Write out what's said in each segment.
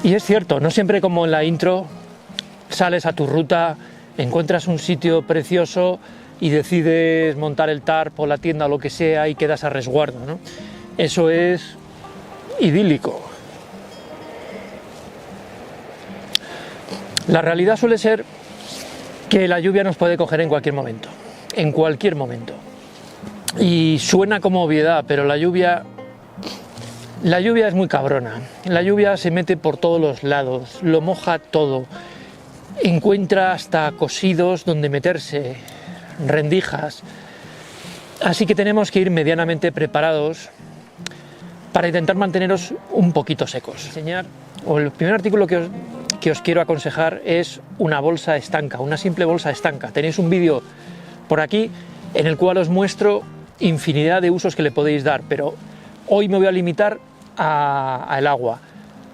Y es cierto, no siempre como en la intro sales a tu ruta, encuentras un sitio precioso y decides montar el tarp o la tienda o lo que sea y quedas a resguardo, ¿no? Eso es idílico. La realidad suele ser que la lluvia nos puede coger en cualquier momento, en cualquier momento. Y suena como obviedad, pero la lluvia es muy cabrona. La lluvia se mete por todos los lados, lo moja todo, encuentra hasta cosidos donde meterse, rendijas. Así que tenemos que ir medianamente preparados para intentar manteneros un poquito secos. El primer artículo que os quiero aconsejar es una bolsa estanca, una simple bolsa estanca. Tenéis un vídeo por aquí en el cual os muestro infinidad de usos que le podéis dar, pero hoy me voy a limitar al agua,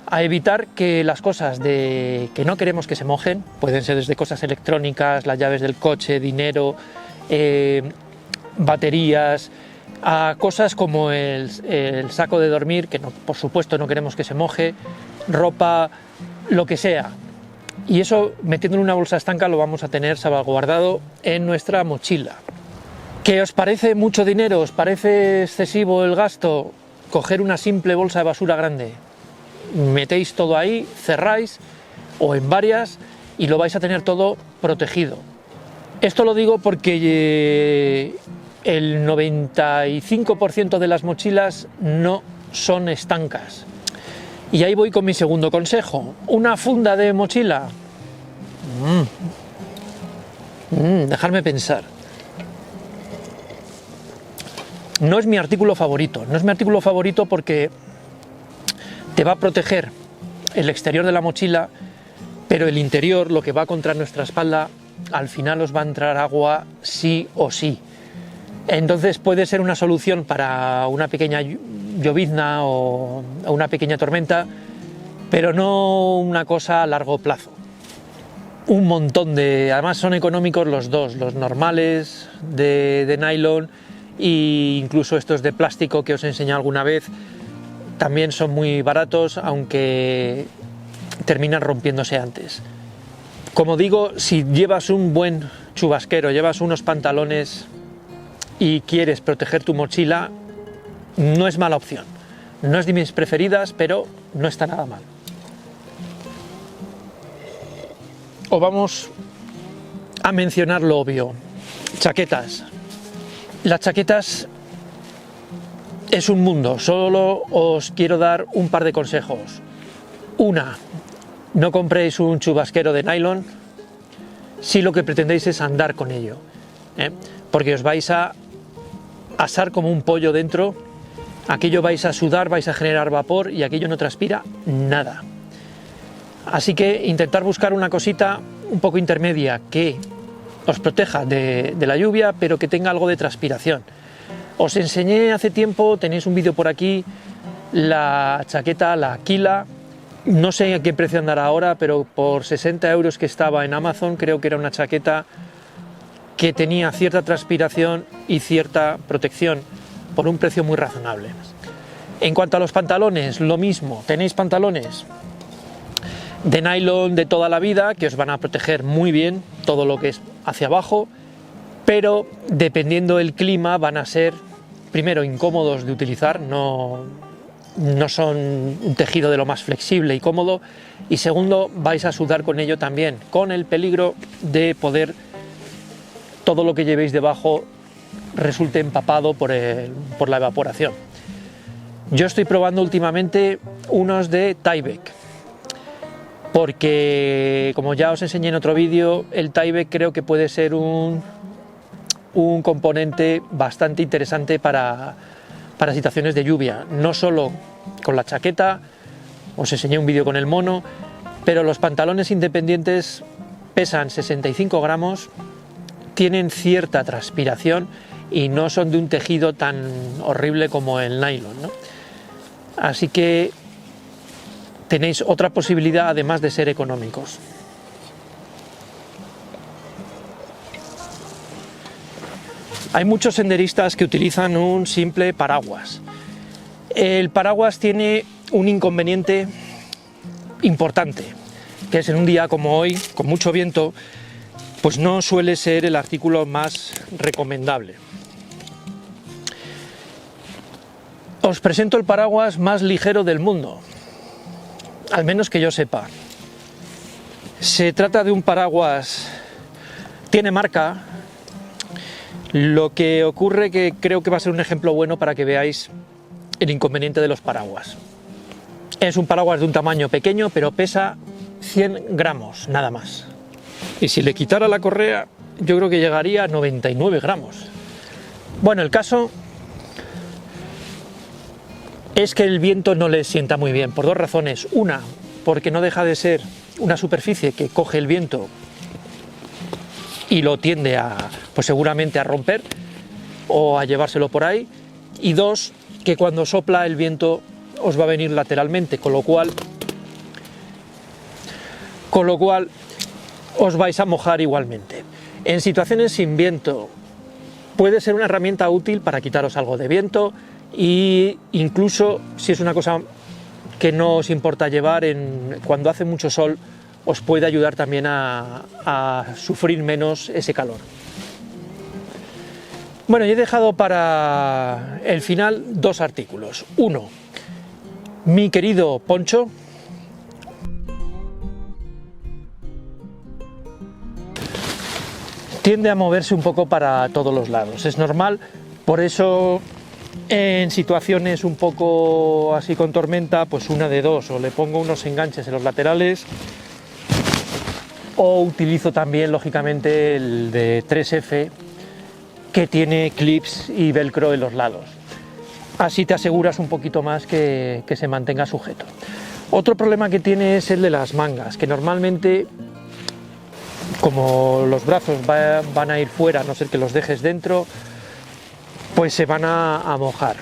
a evitar que las cosas que no queremos que se mojen, pueden ser desde cosas electrónicas, las llaves del coche, dinero, baterías, a cosas como el saco de dormir, que no, por supuesto no queremos que se moje, ropa, lo que sea. Y eso, metiéndolo en una bolsa estanca, lo vamos a tener salvaguardado en nuestra mochila. ¿Qué os parece mucho dinero? ¿Os parece excesivo el gasto? Coger una simple bolsa de basura grande. Metéis todo ahí, cerráis, o en varias, y lo vais a tener todo protegido. Esto lo digo porque el 95% de las mochilas no son estancas. Y ahí voy con mi segundo consejo. Una funda de mochila. Dejarme pensar. No es mi artículo favorito. No es mi artículo favorito porque te va a proteger el exterior de la mochila, pero el interior, lo que va contra nuestra espalda, al final os va a entrar agua sí o sí. Entonces puede ser una solución para una pequeña llovizna o una pequeña tormenta, pero no una cosa a largo plazo. Un montón además son económicos los dos, los normales de nylon e incluso estos de plástico que os he enseñado alguna vez, también son muy baratos, aunque terminan rompiéndose antes. Como digo, si llevas un buen chubasquero, llevas unos pantalones y quieres proteger tu mochila, no es mala opción. No es de mis preferidas, pero no está nada mal. O vamos a mencionar lo obvio. Chaquetas. Las chaquetas es un mundo. Solo os quiero dar un par de consejos. Una, no compréis un chubasquero de nylon si lo que pretendéis es andar con ello, porque os vais a asar como un pollo dentro. Aquello vais a sudar, vais a generar vapor y aquello no transpira nada. Así que intentar buscar una cosita un poco intermedia que os proteja de la lluvia, pero que tenga algo de transpiración. Os enseñé hace tiempo, tenéis un vídeo por aquí, la chaqueta, la Aquila. No sé a qué precio andará ahora, pero por 60 euros que estaba en Amazon, creo que era una chaqueta que tenía cierta transpiración y cierta protección por un precio muy razonable. En cuanto a los pantalones, lo mismo. Tenéis pantalones de nylon de toda la vida que os van a proteger muy bien todo lo que es hacia abajo, pero dependiendo del clima van a ser, primero, incómodos de utilizar, no son un tejido de lo más flexible y cómodo, y segundo, vais a sudar con ello también, con el peligro de poder todo lo que llevéis debajo resulte empapado por la evaporación. Yo estoy probando últimamente unos de Tyvek, porque como ya os enseñé en otro vídeo, el Tyvek creo que puede ser un componente bastante interesante para situaciones de lluvia, no solo con la chaqueta, os enseñé un vídeo con el mono, pero los pantalones independientes pesan 65 gramos, tienen cierta transpiración y no son de un tejido tan horrible como el nylon, ¿no? Así que tenéis otra posibilidad además de ser económicos. Hay muchos senderistas que utilizan un simple paraguas. El paraguas tiene un inconveniente importante, que es en un día como hoy, con mucho viento, pues no suele ser el artículo más recomendable. Os presento el paraguas más ligero del mundo, al menos que yo sepa. Se trata de un paraguas, tiene marca, lo que ocurre que creo que va a ser un ejemplo bueno para que veáis el inconveniente de los paraguas. Es un paraguas de un tamaño pequeño, pero pesa 100 gramos, nada más. Y si le quitara la correa, yo creo que llegaría a 99 gramos. Bueno, el caso es que el viento no le sienta muy bien, por dos razones. Una, porque no deja de ser una superficie que coge el viento y lo tiende a, pues seguramente a romper o a llevárselo por ahí. Y dos, que cuando sopla el viento os va a venir lateralmente, con lo cual os vais a mojar igualmente. En situaciones sin viento puede ser una herramienta útil para quitaros algo de viento, y incluso si es una cosa que no os importa llevar, cuando hace mucho sol os puede ayudar también a sufrir menos ese calor. Bueno, yo he dejado para el final dos artículos. Uno, mi querido poncho. Tiende a moverse un poco para todos los lados, es normal, por eso en situaciones un poco así con tormenta, pues una de dos, o le pongo unos enganches en los laterales, o utilizo también lógicamente el de 3F, que tiene clips y velcro en los lados. Así te aseguras un poquito más que se mantenga sujeto. Otro problema que tiene es el de las mangas, que normalmente, como los brazos van a ir fuera, a no ser que los dejes dentro, pues se van a mojar.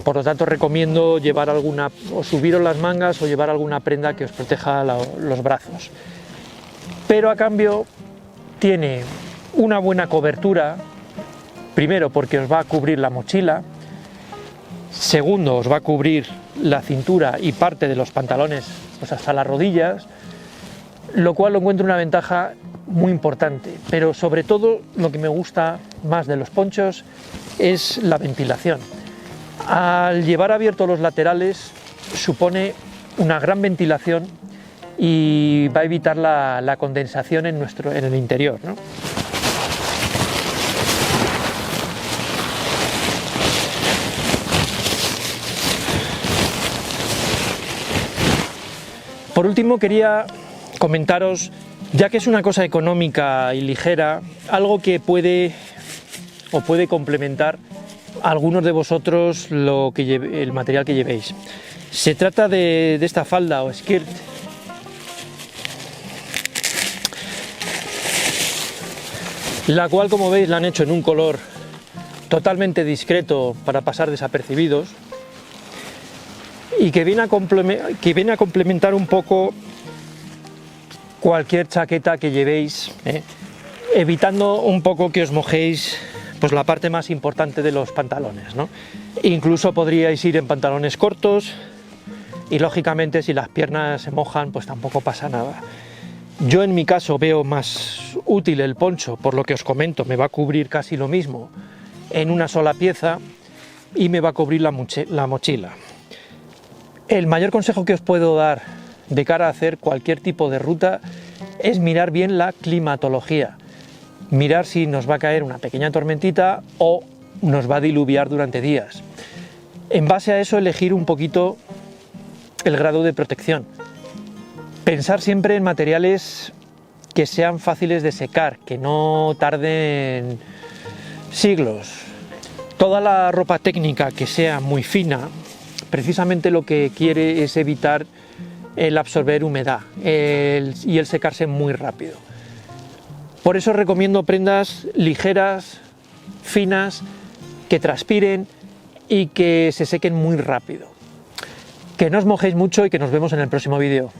Por lo tanto, recomiendo llevar alguna, o subiros las mangas o llevar alguna prenda que os proteja los brazos. Pero a cambio tiene una buena cobertura, primero porque os va a cubrir la mochila, segundo os va a cubrir la cintura y parte de los pantalones, pues hasta las rodillas, lo cual lo encuentro una ventaja muy importante. Pero sobre todo lo que me gusta más de los ponchos es la ventilación. Al llevar abiertos los laterales supone una gran ventilación y va a evitar la condensación en el interior, ¿no? Por último, quería comentaros, ya que es una cosa económica y ligera, algo que puede complementar a algunos de vosotros el material que llevéis. Se trata de esta falda o skirt, la cual, como veis, la han hecho en un color totalmente discreto para pasar desapercibidos, y que viene a complementar un poco cualquier chaqueta que llevéis, evitando un poco que os mojéis pues la parte más importante de los pantalones, ¿no? Incluso podríais ir en pantalones cortos y lógicamente si las piernas se mojan pues tampoco pasa nada. Yo en mi caso veo más útil el poncho, por lo que os comento, me va a cubrir casi lo mismo en una sola pieza y me va a cubrir la mochila. El mayor consejo que os puedo dar de cara a hacer cualquier tipo de ruta es mirar bien la climatología, mirar si nos va a caer una pequeña tormentita o nos va a diluviar durante días. En base a eso, elegir un poquito el grado de protección. Pensar siempre en materiales que sean fáciles de secar, que no tarden siglos. Toda la ropa técnica que sea muy fina, precisamente lo que quiere es evitar el absorber humedad y el secarse muy rápido. Por eso recomiendo prendas ligeras, finas, que transpiren y que se sequen muy rápido. Que no os mojéis mucho y que nos vemos en el próximo vídeo.